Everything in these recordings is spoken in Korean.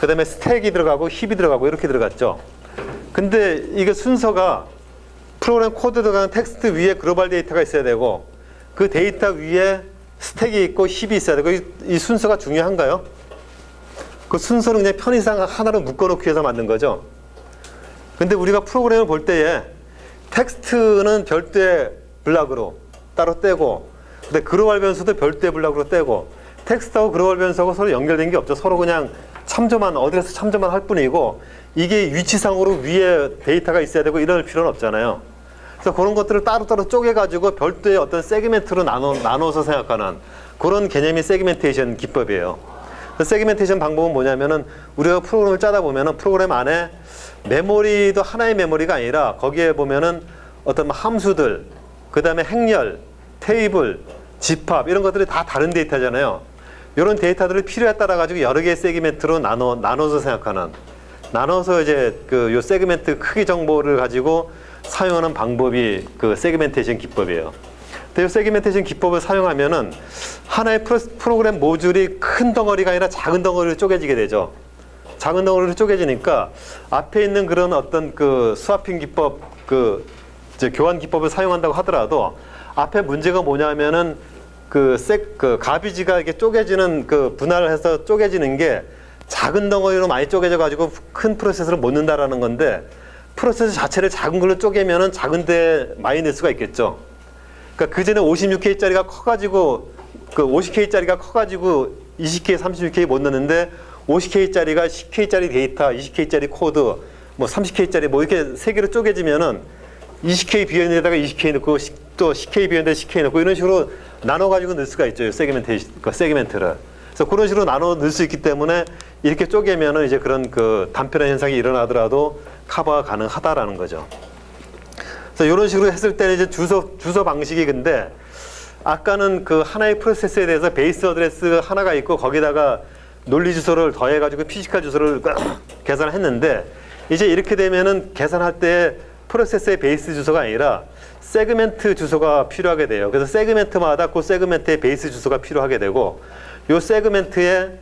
그 다음에 스택이 들어가고 힙이 들어가고 이렇게 들어갔죠. 근데 이게 순서가 프로그램 코드 들어가는 텍스트 위에 글로벌 데이터가 있어야 되고 그 데이터 위에 스택이 있고 힙이 있어야 되고 이 순서가 중요한가요? 그 순서는 그냥 편의상 하나로 묶어놓기 위해서 만든 거죠. 근데 우리가 프로그램을 볼 때에 텍스트는 별도의 블락으로 따로 떼고 근데 글로벌 변수도 별도의 블락으로 떼고 텍스트하고 글로벌 변수하고 서로 연결된 게 없죠. 서로 그냥 참조만 어디에서 참조만 할 뿐이고 이게 위치상으로 위에 데이터가 있어야 되고 이럴 필요는 없잖아요. 그래서 그런 것들을 따로따로 쪼개가지고 별도의 어떤 세그멘트로 나눠서 생각하는 그런 개념이 세그멘테이션 기법이에요. 세그멘테이션 방법은 뭐냐면은 우리가 프로그램을 짜다 보면은 프로그램 안에 메모리도 하나의 메모리가 아니라 거기에 보면은 어떤 함수들, 그 다음에 행렬, 테이블, 집합 이런 것들이 다 다른 데이터잖아요. 이런 데이터들을 필요에 따라 가지고 여러 개의 세그멘트로 나눠서 생각하는 나눠서 이제 요 세그멘트 크기 정보를 가지고 사용하는 방법이 그 세그멘테이션 기법이에요. 근데 이 세그멘테이션 기법을 사용하면은 하나의 프로그램 모듈이 큰 덩어리가 아니라 작은 덩어리로 쪼개지게 되죠. 작은 덩어리로 쪼개지니까 앞에 있는 그런 어떤 그 스와핑 기법, 이제 교환 기법을 사용한다고 하더라도 앞에 문제가 뭐냐면은 가비지가 이렇게 쪼개지는 분할을 해서 쪼개지는 게 작은 덩어리로 많이 쪼개져 가지고 큰 프로세스를 못 넣는다라는 건데 프로세스 자체를 작은 걸로 쪼개면은 작은 데 많이 넣을 수가 있겠죠. 그러니까 그 전에 56K짜리가 커가지고 50K짜리가 커가지고 20K, 36K 못 넣는데 50K짜리가 10K짜리 데이터, 20K짜리 코드, 뭐 30K짜리 뭐 이렇게 세 개로 쪼개지면은 20K 비현에다가 20K 넣고 또 10K 비현에 10K 넣고 이런 식으로 나눠가지고 넣을 수가 있죠. 세그멘트를. 그래서 그런 식으로 나눠 넣을 수 있기 때문에 이렇게 쪼개면은 이제 그런 단편화 현상이 일어나더라도 커버가 가능하다라는 거죠. 그래서 이런 식으로 했을 때는 이제 주소 방식이 근데 아까는 하나의 프로세스에 대해서 베이스 어드레스 하나가 있고 거기다가 논리 주소를 더해가지고 피지컬 주소를 계산했는데 이제 이렇게 되면은 계산할 때 프로세스의 베이스 주소가 아니라 세그멘트 주소가 필요하게 돼요. 그래서 세그멘트마다 그 세그멘트의 베이스 주소가 필요하게 되고 요 세그멘트에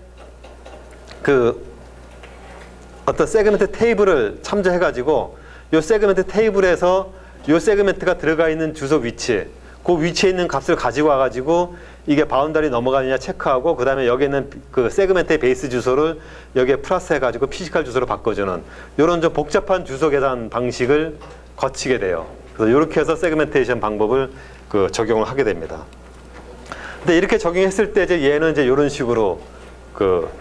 어떤 세그멘트 테이블을 참조해가지고 요 세그멘트 테이블에서 요 세그멘트가 들어가 있는 주소 위치, 그 위치에 있는 값을 가지고 와가지고 이게 바운더리 넘어가느냐 체크하고 그 다음에 여기 있는 세그멘트의 베이스 주소를 여기에 플러스 해가지고 피지컬 주소로 바꿔주는 이런 좀 복잡한 주소 계산 방식을 거치게 돼요. 그래서 이렇게 해서 세그멘테이션 방법을 적용을 하게 됩니다. 근데 이렇게 적용했을 때 이제 얘는 이제 이런 식으로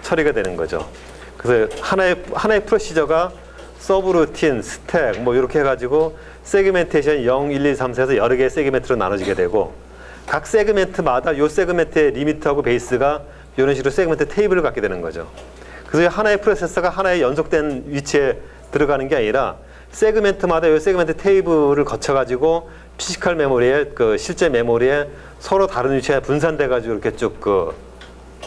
처리가 되는 거죠. 그래서 하나의 프로시저가 서브루틴, 스택 뭐 이렇게 해가지고 세그멘테이션 0, 1, 2, 3, 4에서 여러 개의 세그멘트로 나눠지게 되고 각 세그멘트마다 요 세그멘트의 리미트하고 베이스가 이런 식으로 세그멘트 테이블을 갖게 되는 거죠. 그래서 하나의 프로세서가 하나의 연속된 위치에 들어가는 게 아니라 세그멘트마다 요 세그멘트 테이블을 거쳐가지고 피지컬 메모리에 실제 메모리에 서로 다른 위치에 분산돼가지고 이렇게 쭉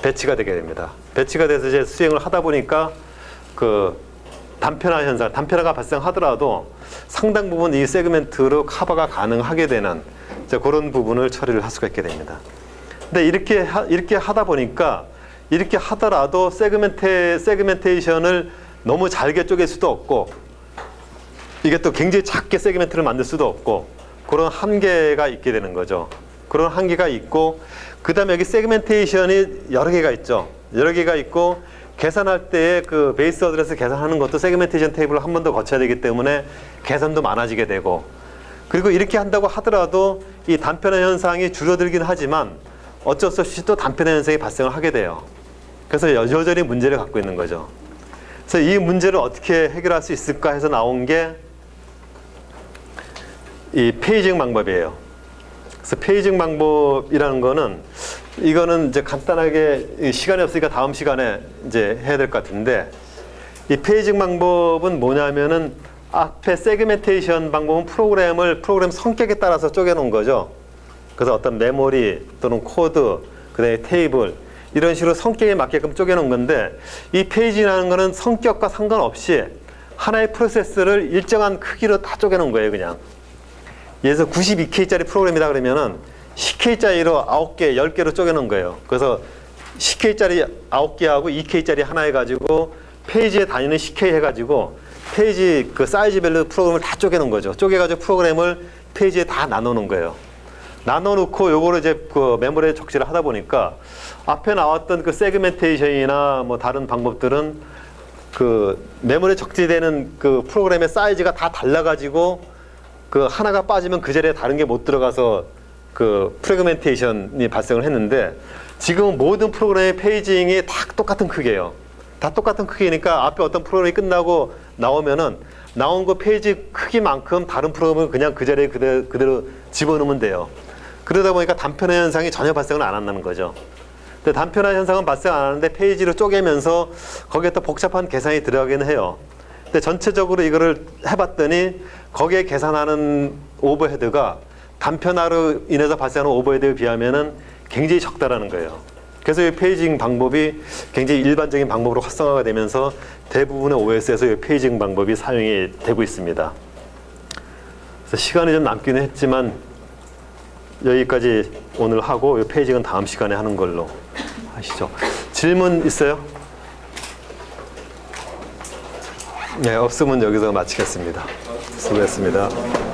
배치가 되게 됩니다. 배치가 돼서 이제 수행을 하다 보니까 단편화 현상, 단편화가 발생하더라도 상당 부분 이 세그멘트로 커버가 가능하게 되는 그런 부분을 처리를 할 수가 있게 됩니다. 근데 이렇게 하다 보니까 이렇게 하더라도 세그멘테이션을 너무 잘게 쪼갤 수도 없고 이게 또 굉장히 작게 세그멘트를 만들 수도 없고 그런 한계가 있게 되는 거죠. 그런 한계가 있고 그 다음에 여기 세그멘테이션이 여러 개가 있죠. 여러 개가 있고 계산할 때 베이스 어드레스 계산하는 것도 세그멘테이션 테이블을 한 번 더 거쳐야 되기 때문에 계산도 많아지게 되고 그리고 이렇게 한다고 하더라도 이 단편화 현상이 줄어들긴 하지만 어쩔 수 없이 또 단편화 현상이 발생을 하게 돼요. 그래서 여전히 문제를 갖고 있는 거죠. 그래서 이 문제를 어떻게 해결할 수 있을까 해서 나온 게 이 페이징 방법이에요. 그래서 페이징 방법이라는 거는 이거는 이제 간단하게 시간이 없으니까 다음 시간에 이제 해야 될 것 같은데 이 페이징 방법은 뭐냐면은 앞에 세그멘테이션 방법은 프로그램 성격에 따라서 쪼개놓은 거죠. 그래서 어떤 메모리 또는 코드, 그다음에 테이블 이런 식으로 성격에 맞게끔 쪼개놓은 건데 이 페이지라는 거는 성격과 상관없이 하나의 프로세스를 일정한 크기로 다 쪼개놓은 거예요, 그냥. 예를 들어서 92K짜리 프로그램이다 그러면은 10K짜리로 9개, 10개로 쪼개놓은 거예요. 그래서 10K짜리 9개하고 2K짜리 하나 해가지고 페이지의 단위는 CK 해가지고 페이지 그 사이즈별로 프로그램을 다 쪼개놓은 거죠. 쪼개가지고 프로그램을 페이지에 다 나눠놓은 거예요. 나눠놓고 요거를 이제 그 메모리에 적재를 하다 보니까 앞에 나왔던 그 세그멘테이션이나 뭐 다른 방법들은 그 메모리에 적재되는 그 프로그램의 사이즈가 다 달라가지고 그 하나가 빠지면 그 자리에 다른 게 못 들어가서 그 프래그멘테이션이 발생을 했는데 지금은 모든 프로그램의 페이징이 다 똑같은 크기예요. 다 똑같은 크기니까 앞에 어떤 프로그램이 끝나고 나오면은 나온 그 페이지 크기만큼 다른 프로그램은 그냥 그 자리에 그대로 집어넣으면 돼요. 그러다 보니까 단편화 현상이 전혀 발생을 안 한다는 거죠. 근데 단편화 현상은 발생 안 하는데 페이지를 쪼개면서 거기에 또 복잡한 계산이 들어가긴 해요. 근데 전체적으로 이거를 해봤더니 거기에 계산하는 오버헤드가 단편화로 인해서 발생하는 오버헤드에 비하면은 굉장히 적다라는 거예요. 그래서 이 페이징 방법이 굉장히 일반적인 방법으로 활성화가 되면서 대부분의 OS에서 이 페이징 방법이 사용이 되고 있습니다. 그래서 시간이 좀 남기는 했지만 여기까지 오늘 하고 이 페이징은 다음 시간에 하는 걸로 하시죠. 질문 있어요? 네, 없으면 여기서 마치겠습니다. 수고했습니다.